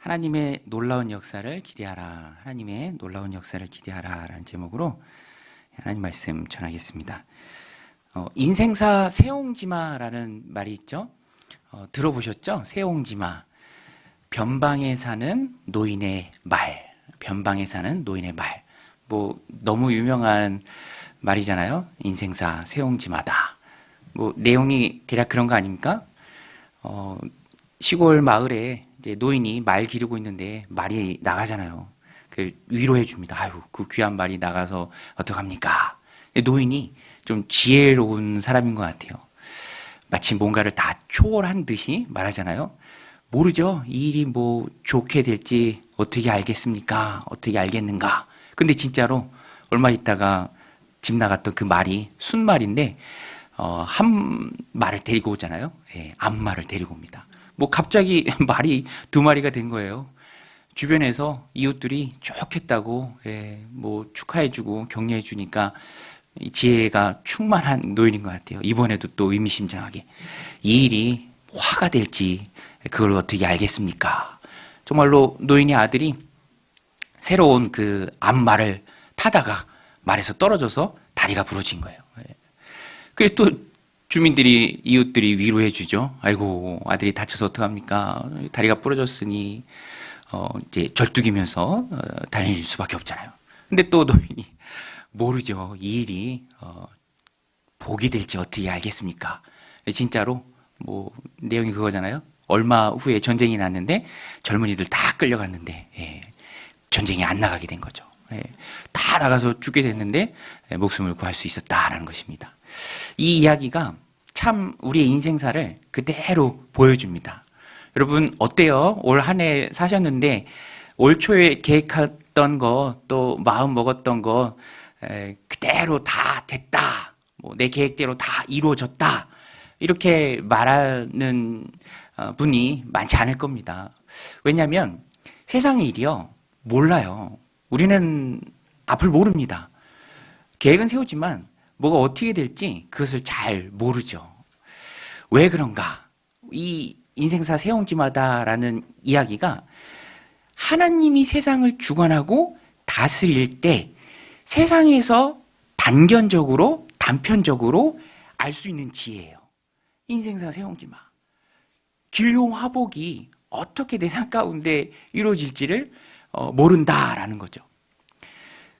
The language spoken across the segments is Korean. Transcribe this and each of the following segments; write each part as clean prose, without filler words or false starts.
하나님의 놀라운 역사를 기대하라. 하나님의 놀라운 역사를 기대하라 라는 제목으로 하나님 말씀 전하겠습니다. 인생사 세옹지마라는 말이 있죠. 들어보셨죠? 세옹지마. 변방에 사는 노인의 말. 변방에 사는 노인의 말. 뭐 너무 유명한 말이잖아요. 인생사 세옹지마다. 뭐 내용이 대략 그런 거 아닙니까? 시골 마을에 이제 노인이 말 기르고 있는데 말이 나가잖아요. 그 위로해 줍니다. 아유, 그 귀한 말이 나가서 어떡합니까? 노인이 좀 지혜로운 사람인 것 같아요. 마치 뭔가를 다 초월한 듯이 말하잖아요. 모르죠. 이 일이 뭐 좋게 될지 어떻게 알겠습니까? 어떻게 알겠는가? 근데 진짜로 얼마 있다가 집 나갔던 그 말이 순말인데 한 말을 데리고 오잖아요. 예, 암말을 데리고 옵니다. 뭐 갑자기 말이 두 마리가 된 거예요. 주변에서 이웃들이 좋겠다고 뭐 축하해주고 격려해주니까 지혜가 충만한 노인인 것 같아요. 이번에도 또 의미심장하게 이 일이 화가 될지 그걸 어떻게 알겠습니까? 정말로 노인의 아들이 새로운 그 암말을 타다가 말에서 떨어져서 다리가 부러진 거예요. 그래서 또 주민들이 이웃들이 위로해 주죠. 아이고 아들이 다쳐서 어떡합니까? 다리가 부러졌으니 이제 절뚝이면서 다닐 수밖에 없잖아요. 근데 또 노인이 모르죠. 이 일이 복이 될지 어떻게 알겠습니까? 진짜로 뭐 내용이 그거잖아요. 얼마 후에 전쟁이 났는데 젊은이들 다 끌려갔는데 전쟁이 안 나가게 된 거죠. 다 나가서 죽게 됐는데 목숨을 구할 수 있었다라는 것입니다. 이 이야기가 참 우리의 인생사를 그대로 보여줍니다. 여러분 어때요? 올 한 해 사셨는데 올 초에 계획했던 거 또 마음 먹었던 거 그대로 다 됐다. 뭐 내 계획대로 다 이루어졌다. 이렇게 말하는 분이 많지 않을 겁니다. 왜냐하면 세상의 일이요 몰라요. 우리는 앞을 모릅니다. 계획은 세우지만 뭐가 어떻게 될지 그것을 잘 모르죠. 왜 그런가? 이 인생사 세옹지마다라는 이야기가 하나님이 세상을 주관하고 다스릴 때 세상에서 단견적으로 단편적으로 알 수 있는 지혜예요. 인생사 세옹지마. 길용화복이 어떻게 내 삶 가운데 이루어질지를 모른다라는 거죠.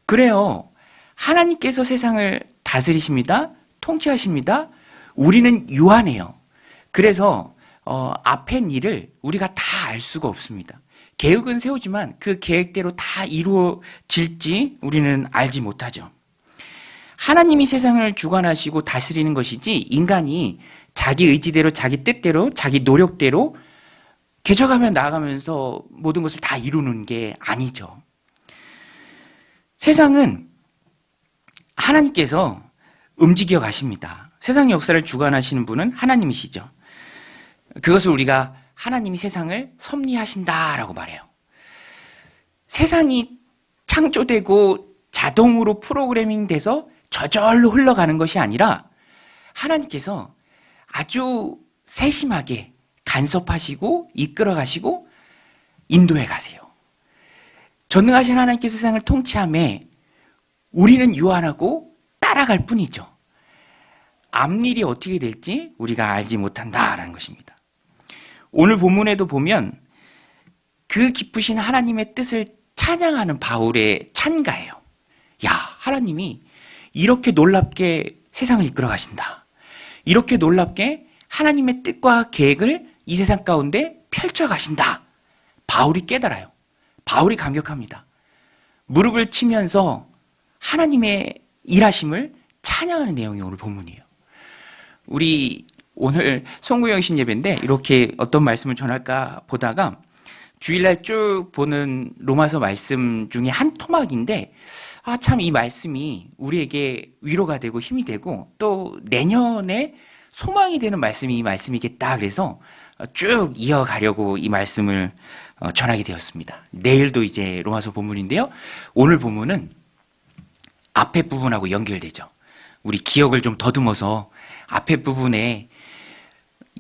그래요. 하나님께서 세상을 다스리십니다. 통치하십니다. 우리는 유한해요. 그래서 앞의 일을 우리가 다 알 수가 없습니다. 계획은 세우지만 그 계획대로 다 이루어질지 우리는 알지 못하죠. 하나님이 세상을 주관하시고 다스리는 것이지 인간이 자기 의지대로 자기 뜻대로 자기 노력대로 개척하며 나아가면서 모든 것을 다 이루는 게 아니죠. 세상은 하나님께서 움직여 가십니다. 세상 역사를 주관하시는 분은 하나님이시죠. 그것을 우리가 하나님이 세상을 섭리하신다라고 말해요. 세상이 창조되고 자동으로 프로그래밍 돼서 저절로 흘러가는 것이 아니라 하나님께서 아주 세심하게 간섭하시고 이끌어 가시고 인도해 가세요. 전능하신 하나님께서 세상을 통치함에 우리는 유한하고 따라갈 뿐이죠. 앞일이 어떻게 될지 우리가 알지 못한다라는 것입니다. 오늘 본문에도 보면 그 기쁘신 하나님의 뜻을 찬양하는 바울의 찬가예요. 야, 하나님이 이렇게 놀랍게 세상을 이끌어 가신다. 이렇게 놀랍게 하나님의 뜻과 계획을 이 세상 가운데 펼쳐 가신다. 바울이 깨달아요. 바울이 감격합니다. 무릎을 치면서 하나님의 일하심을 찬양하는 내용이 오늘 본문이에요. 우리 오늘 송구영신 예배인데 이렇게 어떤 말씀을 전할까 보다가 주일날 쭉 보는 로마서 말씀 중에 한 토막인데 참 이 말씀이 우리에게 위로가 되고 힘이 되고 또 내년에 소망이 되는 말씀이 이 말씀이겠다. 그래서 쭉 이어가려고 이 말씀을 전하게 되었습니다. 내일도 이제 로마서 본문인데요. 오늘 본문은 앞에 부분하고 연결되죠. 우리 기억을 좀 더듬어서 앞에 부분에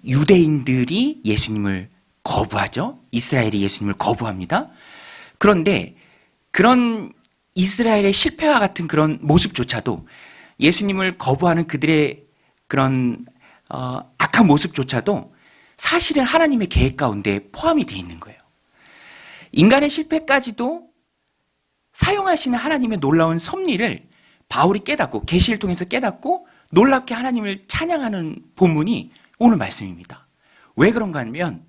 유대인들이 예수님을 거부하죠. 이스라엘이 예수님을 거부합니다. 그런데 그런 이스라엘의 실패와 같은 그런 모습조차도 예수님을 거부하는 그들의 그런 악한 모습조차도 사실은 하나님의 계획 가운데 포함이 되어 있는 거예요. 인간의 실패까지도 사용하시는 하나님의 놀라운 섭리를 바울이 깨닫고 계시를 통해서 깨닫고 놀랍게 하나님을 찬양하는 본문이 오늘 말씀입니다. 왜 그런가 하면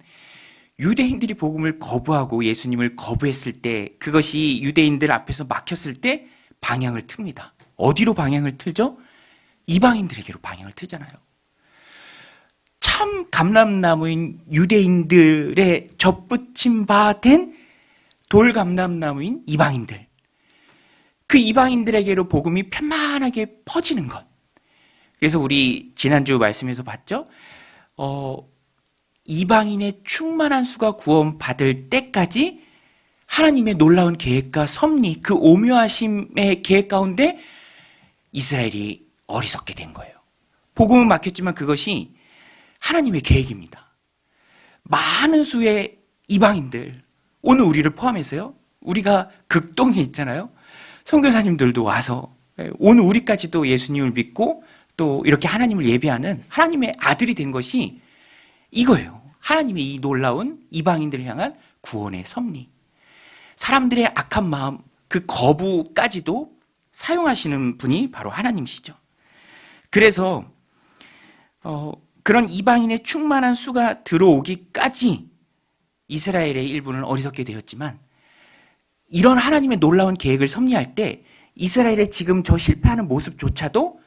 유대인들이 복음을 거부하고 예수님을 거부했을 때 그것이 유대인들 앞에서 막혔을 때 방향을 틉니다. 어디로 방향을 틀죠? 이방인들에게로 방향을 트잖아요. 참 감람나무인 유대인들의 접붙임 바 된 돌감람나무인 이방인들. 그 이방인들에게로 복음이 편만하게 퍼지는 것. 그래서 우리 지난주 말씀에서 봤죠? 이방인의 충만한 수가 구원받을 때까지 하나님의 놀라운 계획과 섭리, 그 오묘하심의 계획 가운데 이스라엘이 어리석게 된 거예요. 복음은 막혔지만 그것이 하나님의 계획입니다. 많은 수의 이방인들, 오늘 우리를 포함해서요, 우리가 극동에 있잖아요. 선교사님들도 와서 오늘 우리까지도 예수님을 믿고 또 이렇게 하나님을 예배하는 하나님의 아들이 된 것이 이거예요. 하나님의 이 놀라운 이방인들을 향한 구원의 섭리. 사람들의 악한 마음, 그 거부까지도 사용하시는 분이 바로 하나님이시죠. 그래서 그런 이방인의 충만한 수가 들어오기까지 이스라엘의 일부는 어리석게 되었지만 이런 하나님의 놀라운 계획을 섭리할 때 이스라엘의 지금 저 실패하는 모습조차도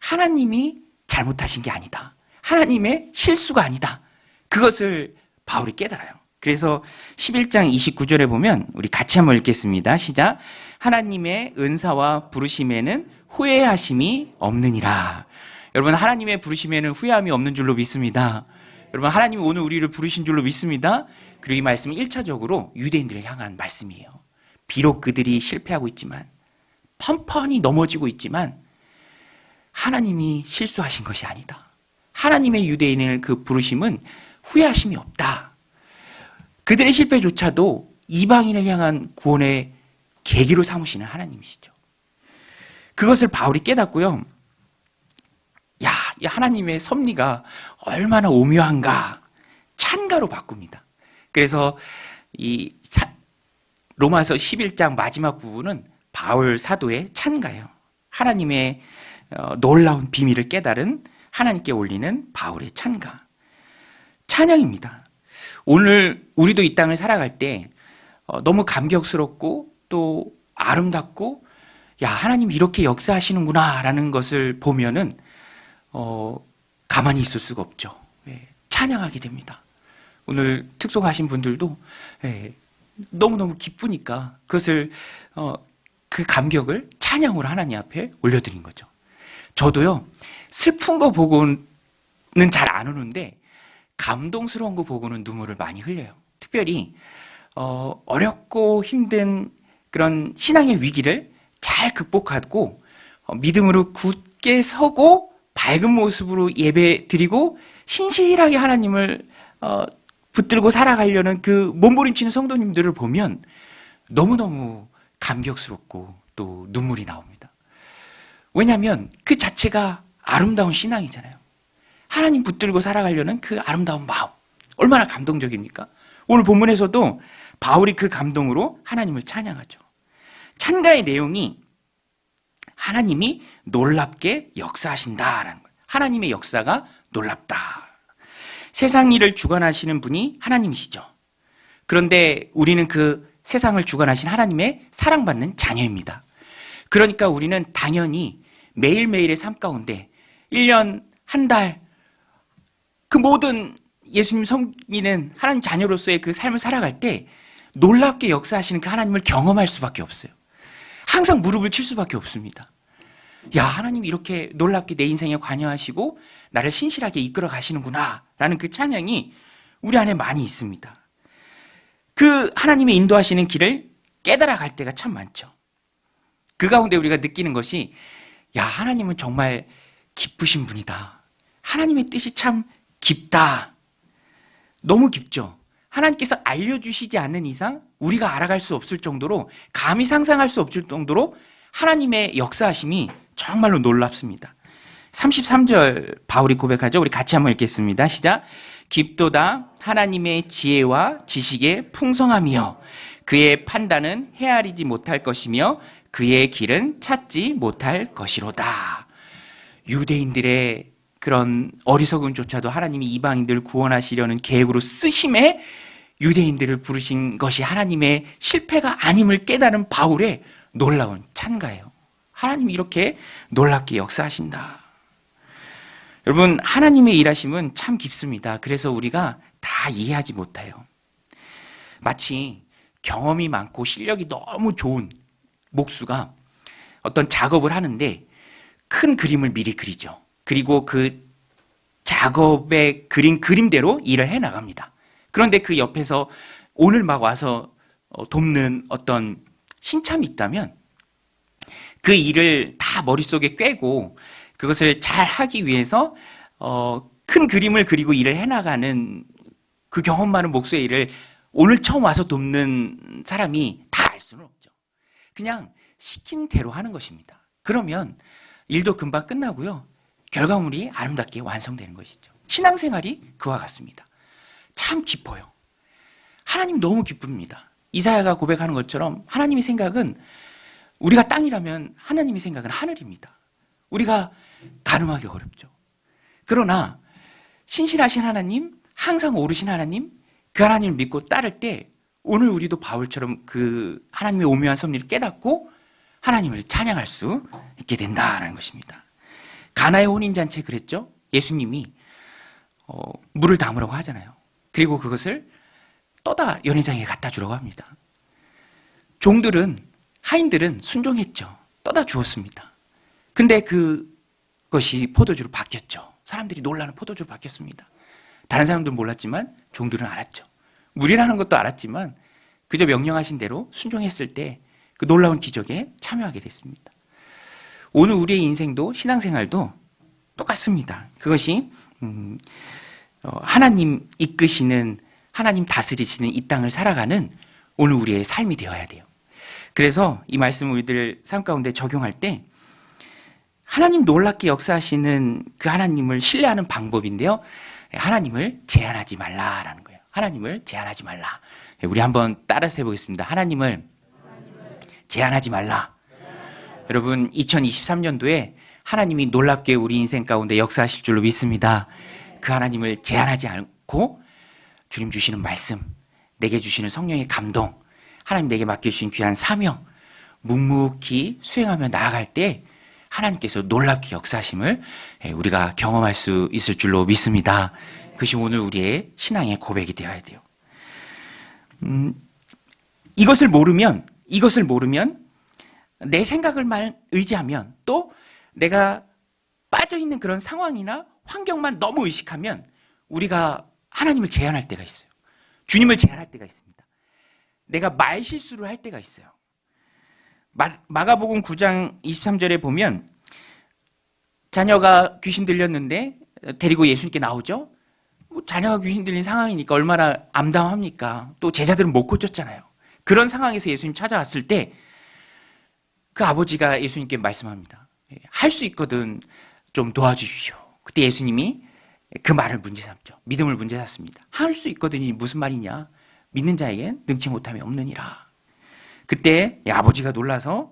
하나님이 잘못하신 게 아니다. 하나님의 실수가 아니다. 그것을 바울이 깨달아요. 그래서 11장 29절에 보면 우리 같이 한번 읽겠습니다. 시작. 하나님의 은사와 부르심에는 후회하심이 없느니라. 여러분, 하나님의 부르심에는 후회함이 없는 줄로 믿습니다. 여러분, 하나님이 오늘 우리를 부르신 줄로 믿습니다. 그리고 이 말씀은 1차적으로 유대인들을 향한 말씀이에요. 비록 그들이 실패하고 있지만 펀펀히 넘어지고 있지만 하나님이 실수하신 것이 아니다. 하나님의 유대인을 그 부르심은 후회하심이 없다. 그들의 실패조차도 이방인을 향한 구원의 계기로 삼으시는 하나님이시죠. 그것을 바울이 깨닫고요. 야, 이 하나님의 섭리가 얼마나 오묘한가 찬가로 바꿉니다. 그래서 이 로마서 11장 마지막 부분은 바울 사도의 찬가예요. 하나님의 놀라운 비밀을 깨달은 하나님께 올리는 바울의 찬가. 찬양입니다. 오늘 우리도 이 땅을 살아갈 때 너무 감격스럽고 또 아름답고 야, 하나님이 이렇게 역사하시는구나 라는 것을 보면은 가만히 있을 수가 없죠. 찬양하게 됩니다. 오늘 특송하신 분들도 너무너무 기쁘니까 그것을 그 감격을 찬양으로 하나님 앞에 올려드린 거죠. 저도요, 슬픈 거 보고는 잘 안 우는데 감동스러운 거 보고는 눈물을 많이 흘려요. 특별히 어렵고 힘든 그런 신앙의 위기를 잘 극복하고 믿음으로 굳게 서고 밝은 모습으로 예배 드리고 신실하게 하나님을 붙들고 살아가려는 그 몸부림치는 성도님들을 보면 너무너무 감격스럽고 또 눈물이 나옵니다. 왜냐하면 그 자체가 아름다운 신앙이잖아요. 하나님 붙들고 살아가려는 그 아름다운 마음, 얼마나 감동적입니까? 오늘 본문에서도 바울이 그 감동으로 하나님을 찬양하죠. 찬가의 내용이 하나님이 놀랍게 역사하신다라는 거예요. 하나님의 역사가 놀랍다. 세상 일을 주관하시는 분이 하나님이시죠. 그런데 우리는 그 세상을 주관하신 하나님의 사랑받는 자녀입니다. 그러니까 우리는 당연히 매일매일의 삶 가운데 1년, 한 달, 그 모든 예수님 섬기는 하나님 자녀로서의 그 삶을 살아갈 때 놀랍게 역사하시는 그 하나님을 경험할 수밖에 없어요. 항상 무릎을 칠 수밖에 없습니다. 야, 하나님이 이렇게 놀랍게 내 인생에 관여하시고 나를 신실하게 이끌어 가시는구나 라는 그 찬양이 우리 안에 많이 있습니다. 그 하나님의 인도하시는 길을 깨달아 갈 때가 참 많죠. 그 가운데 우리가 느끼는 것이 야, 하나님은 정말 기쁘신 분이다. 하나님의 뜻이 참 깊다. 너무 깊죠. 하나님께서 알려주시지 않는 이상 우리가 알아갈 수 없을 정도로, 감히 상상할 수 없을 정도로 하나님의 역사하심이 정말로 놀랍습니다. 33절 바울이 고백하죠. 우리 같이 한번 읽겠습니다. 시작. 깊도다 하나님의 지혜와 지식의 풍성함이여 그의 판단은 헤아리지 못할 것이며 그의 길은 찾지 못할 것이로다. 유대인들의 그런 어리석음조차도 하나님이 이방인들을 구원하시려는 계획으로 쓰심에 유대인들을 부르신 것이 하나님의 실패가 아님을 깨달은 바울의 놀라운 찬가예요. 하나님이 이렇게 놀랍게 역사하신다. 여러분, 하나님의 일하심은 참 깊습니다. 그래서 우리가 다 이해하지 못해요. 마치 경험이 많고 실력이 너무 좋은 목수가 어떤 작업을 하는데 큰 그림을 미리 그리죠. 그리고 그 작업에 그린 그림대로 일을 해나갑니다. 그런데 그 옆에서 오늘 막 와서 돕는 어떤 신참이 있다면 그 일을 다 머릿속에 꿰고 그것을 잘 하기 위해서 큰 그림을 그리고 일을 해나가는 그 경험 많은 목수의 일을 오늘 처음 와서 돕는 사람이 다 알 수는 없죠. 그냥 시킨 대로 하는 것입니다. 그러면 일도 금방 끝나고요. 결과물이 아름답게 완성되는 것이죠. 신앙생활이 그와 같습니다. 참 기뻐요. 하나님 너무 기쁩니다. 이사야가 고백하는 것처럼 하나님의 생각은, 우리가 땅이라면 하나님의 생각은 하늘입니다. 우리가 가늠하기 어렵죠. 그러나 신실하신 하나님, 항상 오르신 하나님, 그 하나님을 믿고 따를 때 오늘 우리도 바울처럼 그 하나님의 오묘한 섭리를 깨닫고 하나님을 찬양할 수 있게 된다는 것입니다. 가나의 혼인잔치에 그랬죠. 예수님이 물을 담으라고 하잖아요. 그리고 그것을 떠다 연회장에 갖다 주라고 합니다. 종들은, 하인들은 순종했죠. 떠다 주었습니다. 근데 그것이 포도주로 바뀌었죠. 사람들이 놀라는 포도주로 바뀌었습니다. 다른 사람들은 몰랐지만 종들은 알았죠. 물이라는 것도 알았지만 그저 명령하신 대로 순종했을 때 그 놀라운 기적에 참여하게 됐습니다. 오늘 우리의 인생도, 신앙생활도 똑같습니다. 그것이 하나님 이끄시는, 하나님 다스리시는 이 땅을 살아가는 오늘 우리의 삶이 되어야 돼요. 그래서 이 말씀을 우리들 삶 가운데 적용할 때 하나님 놀랍게 역사하시는 그 하나님을 신뢰하는 방법인데요. 하나님을 제한하지 말라라는 거예요. 하나님을 제한하지 말라. 우리 한번 따라서 해보겠습니다. 하나님을 제한하지 말라. 여러분, 2023년도에 하나님이 놀랍게 우리 인생 가운데 역사하실 줄로 믿습니다. 그 하나님을 제한하지 않고 주님 주시는 말씀, 내게 주시는 성령의 감동, 하나님 내게 맡겨주신 귀한 사명, 묵묵히 수행하며 나아갈 때 하나님께서 놀랍게 역사하심을 우리가 경험할 수 있을 줄로 믿습니다. 그것이 오늘 우리의 신앙의 고백이 되어야 돼요. 이것을 모르면 내 생각을만 의지하면, 또 내가 빠져있는 그런 상황이나 환경만 너무 의식하면 우리가 하나님을 제한할 때가 있어요. 주님을 제한할 때가 있습니다. 내가 말실수를 할 때가 있어요. 마가복음 9장 23절에 보면 자녀가 귀신 들렸는데 데리고 예수님께 나오죠. 자녀가 귀신 들린 상황이니까 얼마나 암담합니까? 또 제자들은 못 고쳤잖아요. 그런 상황에서 예수님 찾아왔을 때 그 아버지가 예수님께 말씀합니다. 할 수 있거든 좀 도와주십시오. 그때 예수님이 그 말을 문제 삼죠. 믿음을 문제 삼습니다. 할 수 있거든이 무슨 말이냐? 믿는 자에겐 능치 못함이 없느니라. 그때 아버지가 놀라서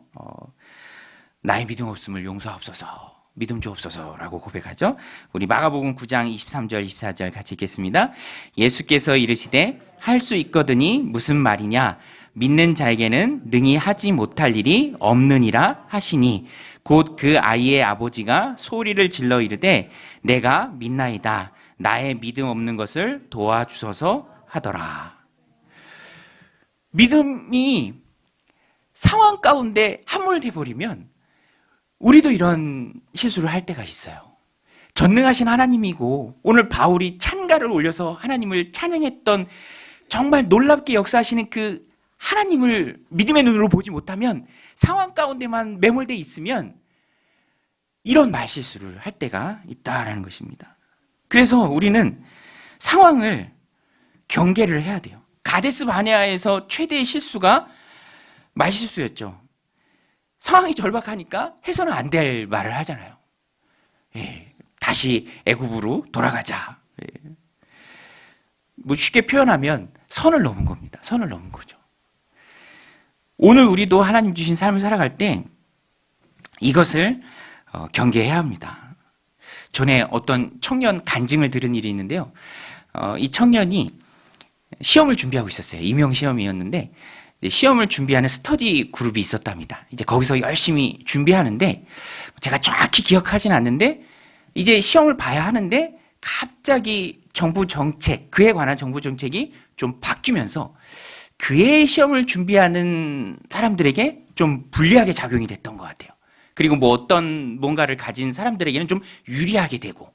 나의 믿음 없음을 용서하옵소서, 믿음 주옵소서라고 고백하죠. 우리 마가복음 9장 23절 24절 같이 읽겠습니다. 예수께서 이르시되 할 수 있거든이 무슨 말이냐? 믿는 자에게는 능히 하지 못할 일이 없느니라 하시니 곧 그 아이의 아버지가 소리를 질러 이르되 내가 믿나이다. 나의 믿음 없는 것을 도와주소서 하더라. 믿음이 상황 가운데 함몰돼 버리면 우리도 이런 실수를 할 때가 있어요. 전능하신 하나님이고 오늘 바울이 찬가를 올려서 하나님을 찬양했던 정말 놀랍게 역사하시는 그 하나님을 믿음의 눈으로 보지 못하면, 상황 가운데만 매몰돼 있으면 이런 말실수를 할 때가 있다라는 것입니다. 그래서 우리는 상황을 경계를 해야 돼요. 가데스 바네아에서 최대의 실수가 말실수였죠. 상황이 절박하니까 해서는 안 될 말을 하잖아요. 예, 다시 애굽으로 돌아가자. 예. 뭐 쉽게 표현하면 선을 넘은 겁니다. 선을 넘은 거죠. 오늘 우리도 하나님 주신 삶을 살아갈 때 이것을 경계해야 합니다. 전에 어떤 청년 간증을 들은 일이 있는데요. 이 청년이 시험을 준비하고 있었어요. 임용 시험이었는데 시험을 준비하는 스터디 그룹이 있었답니다. 이제 거기서 열심히 준비하는데 제가 정확히 기억하진 않는데 이제 시험을 봐야 하는데 갑자기 정부 정책, 그에 관한 정부 정책이 좀 바뀌면서 그의 시험을 준비하는 사람들에게 좀 불리하게 작용이 됐던 것 같아요. 그리고 뭐 어떤 뭔가를 가진 사람들에게는 좀 유리하게 되고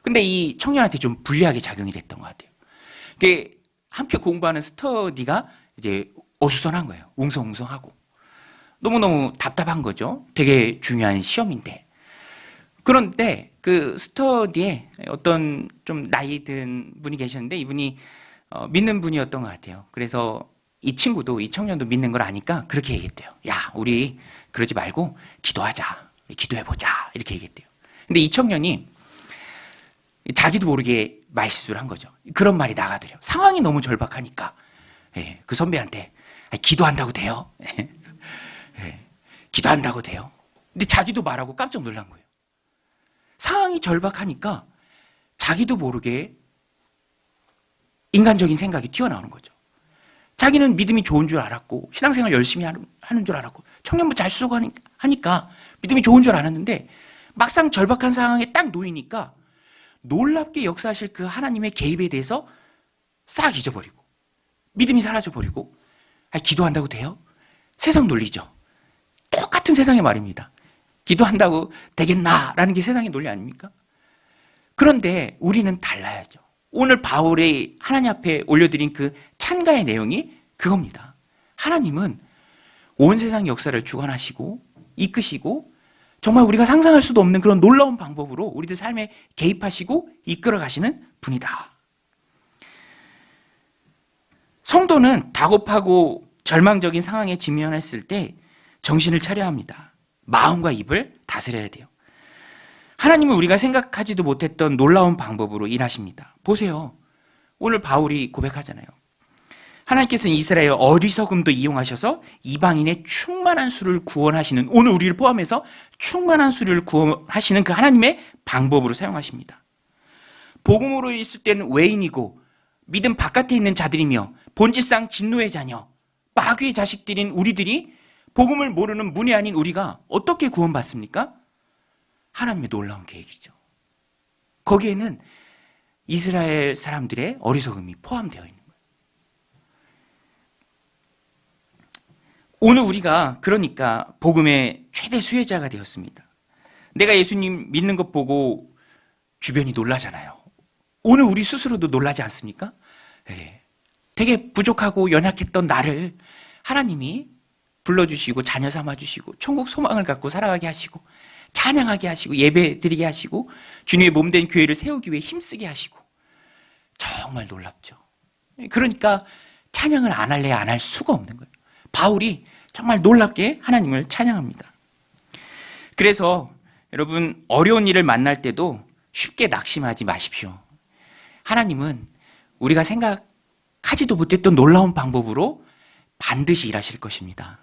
근데 이 청년한테 좀 불리하게 작용이 됐던 것 같아요. 그게 함께 공부하는 스터디가 이제 어수선한 거예요. 웅성웅성하고. 너무너무 답답한 거죠. 되게 중요한 시험인데. 그런데 그 스터디에 어떤 좀 나이 든 분이 계셨는데 이분이 믿는 분이었던 것 같아요. 그래서 이 친구도 이 청년도 믿는 걸 아니까 그렇게 얘기했대요. 야, 우리 그러지 말고 기도하자. 기도해보자. 이렇게 얘기했대요. 근데 이 청년이 자기도 모르게 말실수를 한 거죠. 그런 말이 나가더래요. 상황이 너무 절박하니까. 예, 그 선배한테 기도한다고 돼요? 예, 기도한다고 돼요? 근데 자기도 말하고 깜짝 놀란 거예요. 상황이 절박하니까 자기도 모르게 인간적인 생각이 튀어나오는 거죠. 자기는 믿음이 좋은 줄 알았고 신앙생활 열심히 하는 줄 알았고 청년부 잘 수고하니까 믿음이 좋은 줄 알았는데 막상 절박한 상황에 딱 놓이니까 놀랍게 역사하실 그 하나님의 개입에 대해서 싹 잊어버리고 믿음이 사라져버리고 기도한다고 돼요? 세상 논리죠. 똑같은 세상의 말입니다. 기도한다고 되겠나라는 게 세상의 논리 아닙니까? 그런데 우리는 달라야죠. 오늘 바울의 하나님 앞에 올려드린 그 찬가의 내용이 그겁니다. 하나님은 온 세상 역사를 주관하시고 이끄시고 정말 우리가 상상할 수도 없는 그런 놀라운 방법으로 우리들 삶에 개입하시고 이끌어 가시는 분이다. 성도는 다급하고 절망적인 상황에 직면했을 때 정신을 차려야 합니다. 마음과 입을 다스려야 돼요. 하나님은 우리가 생각하지도 못했던 놀라운 방법으로 일하십니다. 보세요. 오늘 바울이 고백하잖아요. 하나님께서는 이스라엘 어리석음도 이용하셔서 이방인의 충만한 수를 구원하시는, 오늘 우리를 포함해서 충만한 수를 구원하시는 그 하나님의 방법으로 사용하십니다. 복음으로 있을 때는 외인이고 믿음 바깥에 있는 자들이며 본질상 진노의 자녀, 마귀의 자식들인 우리들이 복음을 모르는 문외 아닌 우리가 어떻게 구원받습니까? 하나님의 놀라운 계획이죠. 거기에는 이스라엘 사람들의 어리석음이 포함되어 있는 거예요. 오늘 우리가 그러니까 복음의 최대 수혜자가 되었습니다. 내가 예수님 믿는 것 보고 주변이 놀라잖아요. 오늘 우리 스스로도 놀라지 않습니까? 네. 되게 부족하고 연약했던 나를 하나님이 불러주시고 자녀 삼아주시고 천국 소망을 갖고 살아가게 하시고 찬양하게 하시고 예배 드리게 하시고 주님의 몸된 교회를 세우기 위해 힘쓰게 하시고 정말 놀랍죠. 그러니까 찬양을 안 할래 안 할 수가 없는 거예요. 바울이 정말 놀랍게 하나님을 찬양합니다. 그래서 여러분 어려운 일을 만날 때도 쉽게 낙심하지 마십시오. 하나님은 우리가 생각하지도 못했던 놀라운 방법으로 반드시 일하실 것입니다.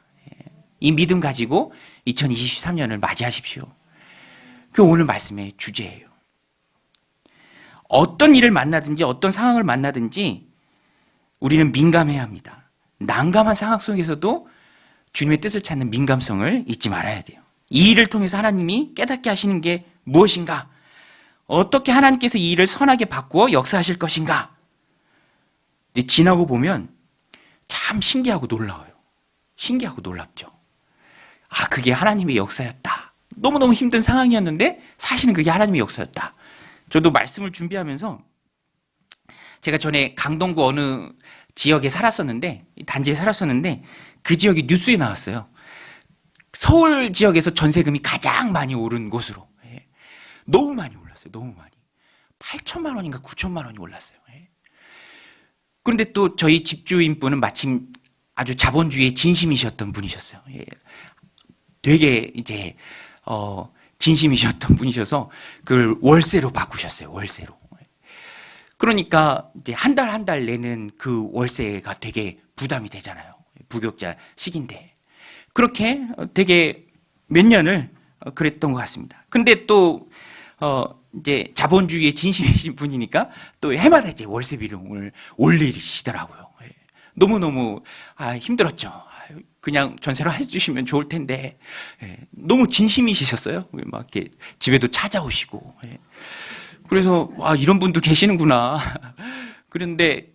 이 믿음 가지고 2023년을 맞이하십시오. 그게 오늘 말씀의 주제예요. 어떤 일을 만나든지 어떤 상황을 만나든지 우리는 민감해야 합니다. 난감한 상황 속에서도 주님의 뜻을 찾는 민감성을 잊지 말아야 돼요. 이 일을 통해서 하나님이 깨닫게 하시는 게 무엇인가? 어떻게 하나님께서 이 일을 선하게 바꾸어 역사하실 것인가? 근데 지나고 보면 참 신기하고 놀라워요. 신기하고 놀랍죠. 아, 그게 하나님의 역사였다. 너무너무 힘든 상황이었는데 사실은 그게 하나님의 역사였다. 저도 말씀을 준비하면서 제가 전에 강동구 어느 지역에 살았었는데, 단지에 살았었는데 그 지역이 뉴스에 나왔어요. 서울 지역에서 전세금이 가장 많이 오른 곳으로. 너무 많이 올랐어요. 너무 많이. 8천만 원인가 9천만 원이 올랐어요. 그런데 또 저희 집주인분은 마침 아주 자본주의에 진심이셨던 분이셨어요. 예. 되게 이제 진심이셨던 분이셔서 그걸 월세로 바꾸셨어요. 월세로. 그러니까 이제 한 달 한 달 내는 그 월세가 되게 부담이 되잖아요. 부격자 시기인데. 그렇게 되게 몇 년을 그랬던 것 같습니다. 근데 또 이제 자본주의에 진심이신 분이니까 또 해마다 이제 월세 비용을 올리시더라고요. 너무너무 힘들었죠. 그냥 전세로 해주시면 좋을 텐데 너무 진심이시셨어요. 막 이렇게 집에도 찾아오시고. 그래서 이런 분도 계시는구나. 그런데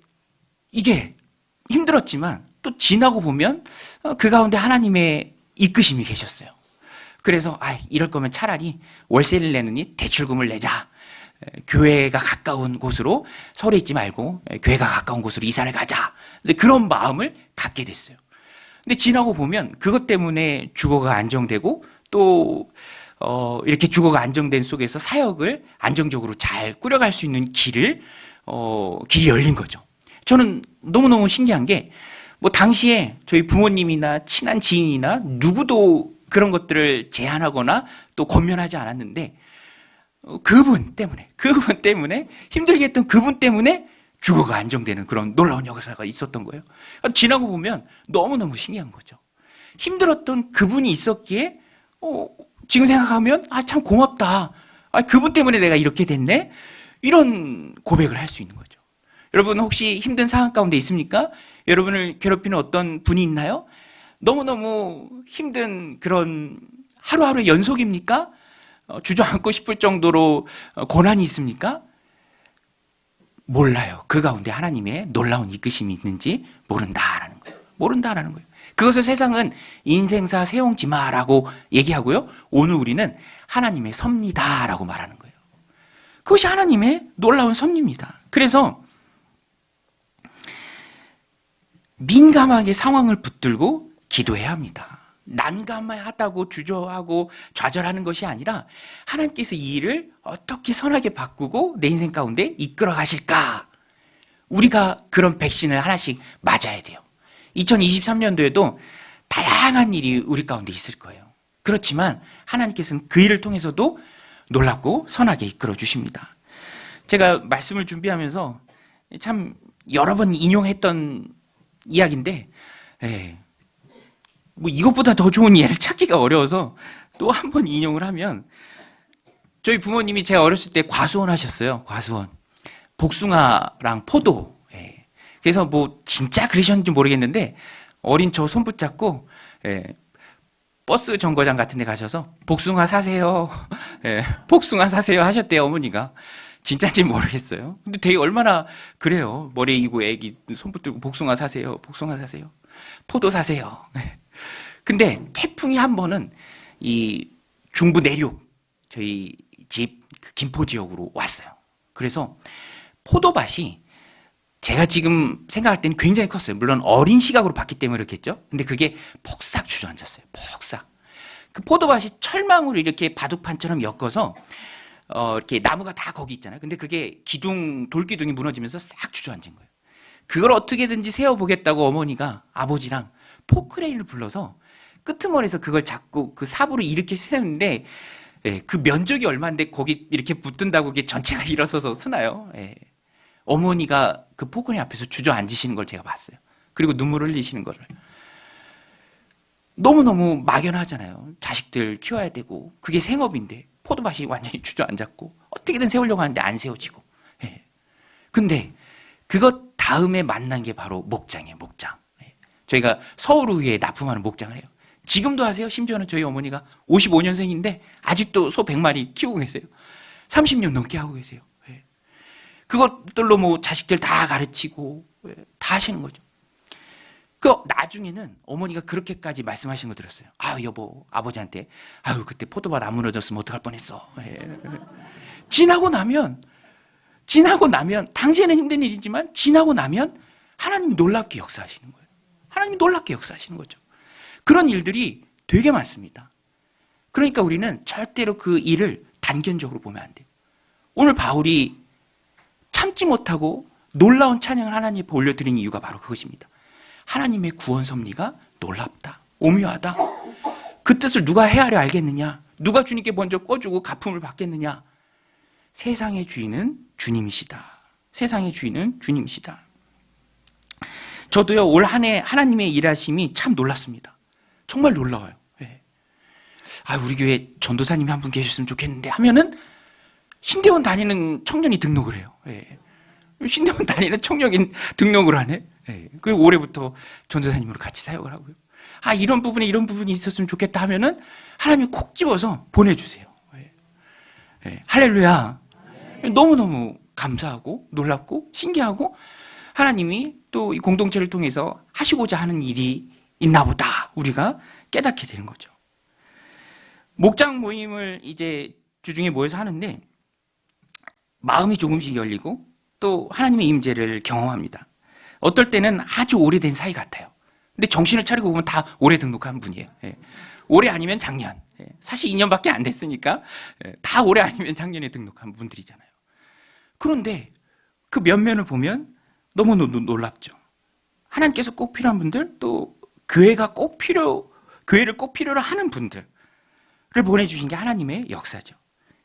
이게 힘들었지만 또 지나고 보면 그 가운데 하나님의 이끄심이 계셨어요. 그래서 이럴 거면 차라리 월세를 내느니 대출금을 내자. 교회가 가까운 곳으로 서울에 있지 말고 교회가 가까운 곳으로 이사를 가자. 그런 마음을 갖게 됐어요. 근데 지나고 보면 그것 때문에 주거가 안정되고 또 이렇게 주거가 안정된 속에서 사역을 안정적으로 잘 꾸려갈 수 있는 길이 열린 거죠. 저는 너무너무 신기한 게 뭐 당시에 저희 부모님이나 친한 지인이나 누구도 그런 것들을 제안하거나 또 권면하지 않았는데 그분 때문에 힘들게 했던 그분 때문에 주거가 안정되는 그런 놀라운 역사가 있었던 거예요. 지나고 보면 너무너무 신기한 거죠. 힘들었던 그분이 있었기에 지금 생각하면 참 고맙다. 그분 때문에 내가 이렇게 됐네. 이런 고백을 할 수 있는 거죠. 여러분 혹시 힘든 상황 가운데 있습니까? 여러분을 괴롭히는 어떤 분이 있나요? 너무너무 힘든 그런 하루하루의 연속입니까? 주저앉고 싶을 정도로 고난이 있습니까? 몰라요. 그 가운데 하나님의 놀라운 이끄심이 있는지 모른다라는 거예요. 모른다라는 거예요. 그것을 세상은 인생사 세옹지마라고 얘기하고요. 오늘 우리는 하나님의 섭리다라고 말하는 거예요. 그것이 하나님의 놀라운 섭리입니다. 그래서 민감하게 상황을 붙들고 기도해야 합니다. 난감하다고 주저하고 좌절하는 것이 아니라 하나님께서 이 일을 어떻게 선하게 바꾸고 내 인생 가운데 이끌어 가실까? 우리가 그런 백신을 하나씩 맞아야 돼요. 2023년도에도 다양한 일이 우리 가운데 있을 거예요. 그렇지만 하나님께서는 그 일을 통해서도 놀랍고 선하게 이끌어 주십니다. 제가 말씀을 준비하면서 참 여러 번 인용했던 이야기인데 뭐 이것보다 더 좋은 예를 찾기가 어려워서 또 한 번 인용을 하면 저희 부모님이 제가 어렸을 때 과수원 하셨어요. 과수원. 복숭아랑 포도. 그래서 뭐 진짜 그러셨는지 모르겠는데 어린 저 손 붙잡고 버스 정거장 같은 데 가셔서 복숭아 사세요. 복숭아 사세요 하셨대요, 어머니가. 진짜인지 모르겠어요. 근데 되게 얼마나 그래요. 머리에 이고 애기 손 붙들고 복숭아 사세요. 복숭아 사세요. 포도 사세요. 근데 태풍이 한 번은 이 중부 내륙 저희 집 김포 지역으로 왔어요. 그래서 포도밭이 제가 지금 생각할 때는 굉장히 컸어요. 물론 어린 시각으로 봤기 때문에 그렇겠죠. 근데 그게 폭삭 주저앉았어요. 폭삭. 그 포도밭이 철망으로 이렇게 바둑판처럼 엮어서 이렇게 나무가 다 거기 있잖아요. 근데 그게 돌기둥이 무너지면서 싹 주저앉은 거예요. 그걸 어떻게든지 세워보겠다고 어머니가 아버지랑 포크레인을 불러서 끄트머리에서 그걸 잡고 그 삽으로 이렇게 세우는데 그 면적이 얼마인데 거기 이렇게 붙든다고 그게 전체가 일어서서 쓰나요? 어머니가 그 포크레인 앞에서 주저앉으시는 걸 제가 봤어요. 그리고 눈물을 흘리시는 거를. 너무너무 막연하잖아요. 자식들 키워야 되고 그게 생업인데 포도밭이 완전히 주저앉았고 어떻게든 세우려고 하는데 안 세워지고. 근데 그것 다음에 만난 게 바로 목장이에요. 목장. 저희가 서울의회에 납품하는 목장을 해요. 지금도 하세요. 심지어는 저희 어머니가 55년생인데 아직도 소 100마리 키우고 계세요. 30년 넘게 하고 계세요. 그것들로 뭐 자식들 다 가르치고 다 하시는 거죠. 그 나중에는 어머니가 그렇게까지 말씀하신 거 들었어요. 여보, 아버지한테 그때 포도밭 안 무너졌으면 어떡할 뻔했어. 지나고 나면 당시에는 힘든 일이지만 지나고 나면 하나님이 놀랍게 역사하시는 거예요. 하나님이 놀랍게 역사하시는 거죠. 그런 일들이 되게 많습니다. 그러니까 우리는 절대로 그 일을 단견적으로 보면 안 돼요. 오늘 바울이 참지 못하고 놀라운 찬양을 하나님 앞에 올려드린 이유가 바로 그것입니다. 하나님의 구원 섭리가 놀랍다, 오묘하다. 그 뜻을 누가 헤아려 알겠느냐? 누가 주님께 먼저 꿔주고 갚음을 받겠느냐? 세상의 주인은 주님이시다. 세상의 주인은 주님이시다. 저도요, 올 한 해 하나님의 일하심이 참 놀랐습니다. 정말 놀라워요. 네. 우리 교회 전도사님이 한 분 계셨으면 좋겠는데 하면은 신대원 다니는 청년이 등록을 해요. 네. 신대원 다니는 청년이 등록을 하네. 네. 그리고 올해부터 전도사님으로 같이 사역을 하고요. 이런 부분이 있었으면 좋겠다 하면은 하나님이 콕 집어서 보내주세요. 네. 네. 할렐루야. 너무너무 감사하고 놀랍고 신기하고 하나님이 또 이 공동체를 통해서 하시고자 하는 일이 있나 보다 우리가 깨닫게 되는 거죠. 목장 모임을 이제 주중에 모여서 하는데 마음이 조금씩 열리고 또 하나님의 임재를 경험합니다. 어떨 때는 아주 오래된 사이 같아요. 근데 정신을 차리고 보면 다 올해 등록한 분이에요. 올해 아니면 작년. 사실 2년밖에 안 됐으니까 다 올해 아니면 작년에 등록한 분들이잖아요. 그런데 그 면면을 보면 너무 놀랍죠. 하나님께서 꼭 필요한 분들, 또 교회를 꼭 필요로 하는 분들을 보내주신 게 하나님의 역사죠.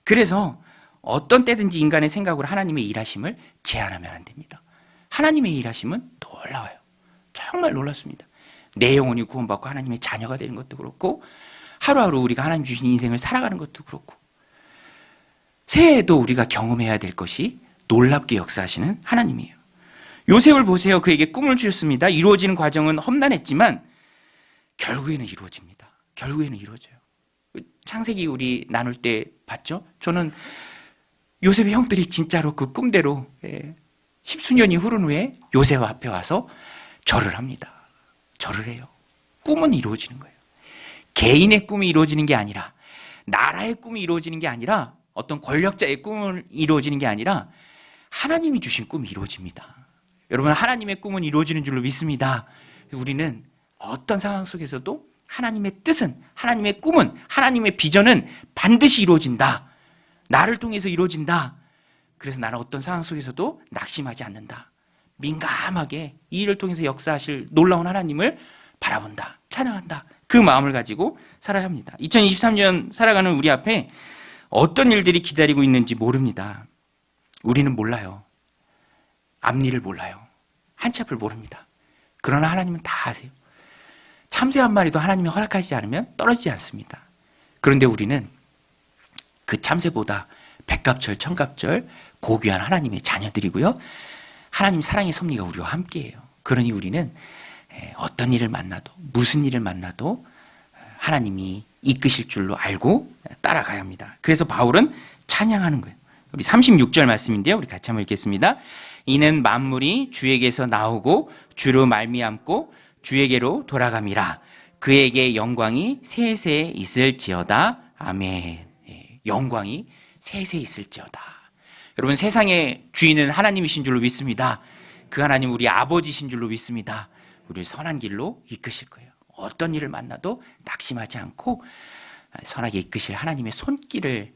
그래서 어떤 때든지 인간의 생각으로 하나님의 일하심을 제한하면 안 됩니다. 하나님의 일하심은 놀라워요. 정말 놀랍습니다. 내 영혼이 구원받고 하나님의 자녀가 되는 것도 그렇고 하루하루 우리가 하나님 주신 인생을 살아가는 것도 그렇고 새해에도 우리가 경험해야 될 것이 놀랍게 역사하시는 하나님이에요. 요셉을 보세요. 그에게 꿈을 주셨습니다. 이루어지는 과정은 험난했지만 결국에는 이루어집니다. 결국에는 이루어져요. 창세기 우리 나눌 때 봤죠? 저는 요셉의 형들이 진짜로 그 꿈대로 10수년이 흐른 후에 요셉 앞에 와서 절을 합니다. 절을 해요. 꿈은 이루어지는 거예요. 개인의 꿈이 이루어지는 게 아니라 나라의 꿈이 이루어지는 게 아니라 어떤 권력자의 꿈을 이루어지는 게 아니라 하나님이 주신 꿈이 이루어집니다. 여러분, 하나님의 꿈은 이루어지는 줄로 믿습니다. 우리는 어떤 상황 속에서도 하나님의 뜻은, 하나님의 꿈은, 하나님의 비전은 반드시 이루어진다. 나를 통해서 이루어진다. 그래서 나는 어떤 상황 속에서도 낙심하지 않는다. 민감하게 이 일을 통해서 역사하실 놀라운 하나님을 바라본다. 찬양한다. 그 마음을 가지고 살아야 합니다. 2023년 살아가는 우리 앞에 어떤 일들이 기다리고 있는지 모릅니다. 우리는 몰라요. 앞일을 몰라요. 한치 앞을 모릅니다. 그러나 하나님은 다 아세요. 참새 한 마리도 하나님이 허락하지 않으면 떨어지지 않습니다. 그런데 우리는 그 참새보다 백갑절, 천갑절 고귀한 하나님의 자녀들이고요. 하나님 사랑의 섭리가 우리와 함께해요. 그러니 우리는 어떤 일을 만나도 무슨 일을 만나도 하나님이 이끄실 줄로 알고 따라가야 합니다. 그래서 바울은 찬양하는 거예요. 우리 36절 말씀인데요. 우리 같이 한번 읽겠습니다. 이는 만물이 주에게서 나오고 주로 말미암고 주에게로 돌아감이라. 그에게 영광이 세세 있을지어다. 아멘. 영광이 세세 있을지어다. 여러분, 세상의 주인은 하나님이신 줄로 믿습니다. 그 하나님 우리 아버지신 줄로 믿습니다. 우리를 선한 길로 이끄실 거예요. 어떤 일을 만나도 낙심하지 않고 선하게 이끄실 하나님의 손길을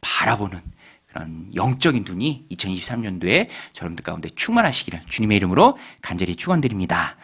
바라보는 그런 영적인 눈이 2023년도에 여러분들 가운데 충만하시기를 주님의 이름으로 간절히 축원드립니다.